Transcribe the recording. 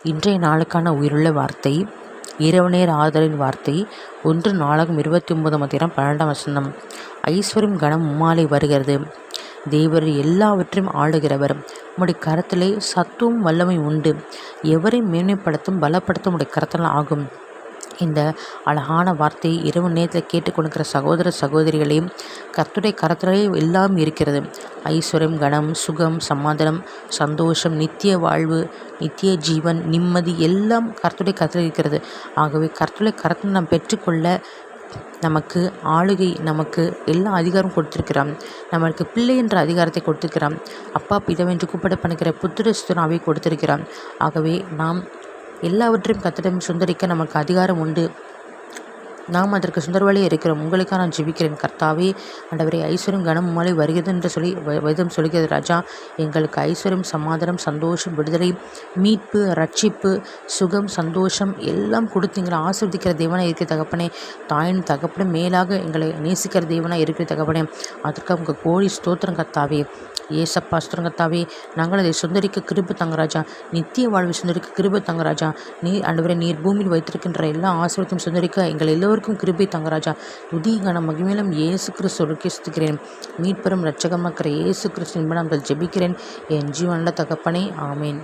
இன்றைய நாளுக்கான உயிருள்ள வார்த்தை, இரவு நேர ஆறுதலின் வார்த்தை. 1 நாளாகமம் 29:12. ஐஸ்வர்யம் கனம் உம்மாலே வருகிறது. தேவர் எல்லாவற்றையும் ஆளுகிறவர். உம்முடைய கரத்திலே சத்துவம் வல்லமை உண்டு. எவரையும் மேன்மைப்படுத்தும் பலப்படுத்தும் உடைய கரத்தில் ஆகும். இந்த அழகான வார்த்தையை இரவு நேரத்தில் கேட்டுக்கொண்டிருக்கிற சகோதர சகோதரிகளையும் கர்த்தருடைய கரத்திலே எல்லாம் இருக்கிறது. ஐஸ்வர்யம், கனம், சுகம், சமாதானம், சந்தோஷம், நித்திய வாழ்வு, நித்திய ஜீவன், நிம்மதி எல்லாம் கர்த்தருடைய கரத்தில் இருக்கிறது. ஆகவே கர்த்தருடைய கரத்தில் நாம் பெற்றுக்கொள்ள நமக்கு ஆளுகை, நமக்கு எல்லா அதிகாரம் கொடுத்திருக்கிறான். நம்மளுக்கு பிள்ளை என்ற அதிகாரத்தை கொடுத்திருக்கிறான். அப்பா பிதாவென்று கூப்பிட பண்ணுகிற புத்திரஸ்துனாவை கொடுத்திருக்கிறான். ஆகவே நாம் எல்லாவற்றையும் கர்த்தரிடம் சுந்தரிக்க நமக்கு அதிகாரம் உண்டு. நாம் அதற்கு சுந்தரவழியே இருக்கிறோம். உங்களுக்காக நான் ஜெபிக்கிறேன். கர்த்தாவே, ஆண்டவரே, ஐஸ்வர்யம் கனம் உம்மாலே வருகிறது என்று சொல்லி வேதம் சொல்கிறது. ராஜா, எங்களுக்கு ஐஸ்வர்யம், சமாதானம், சந்தோஷம், விடுதலை, மீட்பு, ரட்சிப்பு, சுகம், சந்தோஷம் எல்லாம் கொடுத்து எங்களை ஆசீர்வதிக்கிற தேவனாக இருக்கிற தகப்பனே, தாயின் தகப்பனே, மேலாக எங்களை நேசிக்கிற தேவனாக இருக்கிற தகப்பனே, அதற்காக உங்கள் கோடி ஸ்தோத்திரம் கர்த்தாவே. ஏசப்பா ஸ்தோத்திரம் கர்த்தாவே. நாங்கள் அதை சுந்தரிக்க கிருபை தாங்க ராஜா. நித்திய வாழ்வை சுந்தரிக்க கிருபை தாங்க ராஜா. நீர் ஆண்டவரே, நீர் பூமியில் வைத்திருக்கின்ற எல்லா ஆசீர்வாதத்தையும் சுந்தரிக்க எங்கள் எல்லோருக்கும் கிருபை தாங்க ராஜா. துதிகான மகிமையிலும் இயேசு கிறிஸ்துவுக்கே ஸ்துதிக்கிறேன். மீட்பெரும் இரட்சகமாக்கிற இயேசு கிறிஸ்துவின் நாமத்தில் ஜெபிக்கிறேன் என் ஜீவனுள்ள தகப்பனே, ஆமேன்.